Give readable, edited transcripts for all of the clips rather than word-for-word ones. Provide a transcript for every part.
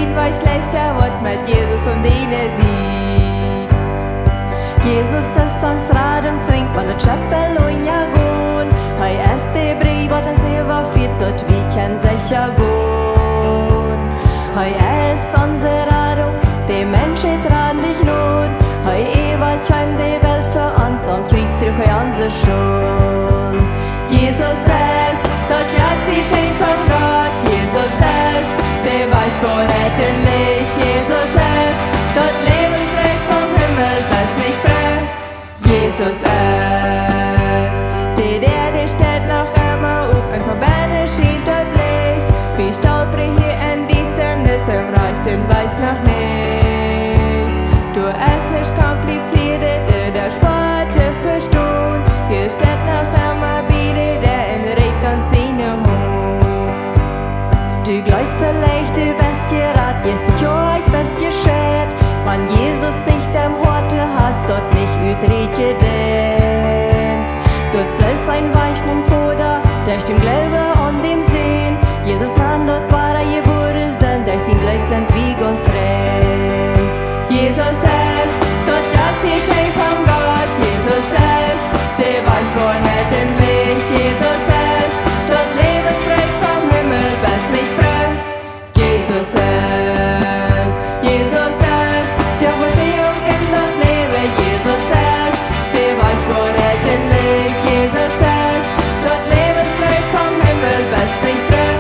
Leben war schlechter, wird mit Jesus und ihnen sieht. Jesus ist uns Rad und Zwing, wann der Chapel und ja gut. Hei ist die Brief, wat uns über fit, dort wie kann sicher gut. Hei ist unsere Radung, die Menschen tragen dich Not. Hei ewig heim die Welt für uns und kriegst durch unsere Schuld. Jesus ist, dort hat sie schenkt von Gott. Jesus ist, der weich vor hätten Licht. Jesus ist, dort Lebensbrett vom Himmel, bist nicht frei. Jesus ist, der steht noch immer auf und von Berne schien dort Licht. Wie stolprig hier in Düsternis, im Reich den weich noch nicht. Du es nicht kompliziert, der Schwarte verstehen. Hier steht noch immer wieder, der in Regt und seine Hund. Du glaubst vielleicht, du bist dir Rat, jetzt dich heute bist dir schät. Wann Jesus nicht am Horte hast, dort nicht ütrige denn. Du hast bloß ein Weichen Fuder, durch den Glaube und dem Sehen. Jesus nahm dort war geboren sind, durch sein Blut sind wie uns rein. Jesus ist, dort hat sie schenkt von Gott. Jesus ist, der weich vor hätten Licht. Jesus ist, dort Lebensbrett vom Himmel, bist nicht frei. Jesus ist, der Verstehung in dort Leben. Jesus ist, der weich vor hätten Licht. Jesus ist, dort Lebensbrett vom Himmel, bist nicht frei.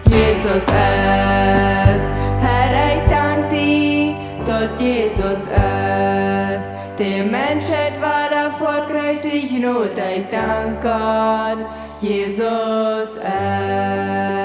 Jesus ist, Herr, ich dank dir, dort Jesus ist. Die Menschheit war davor kräftig Not, ich dank Gott, Jesus ist.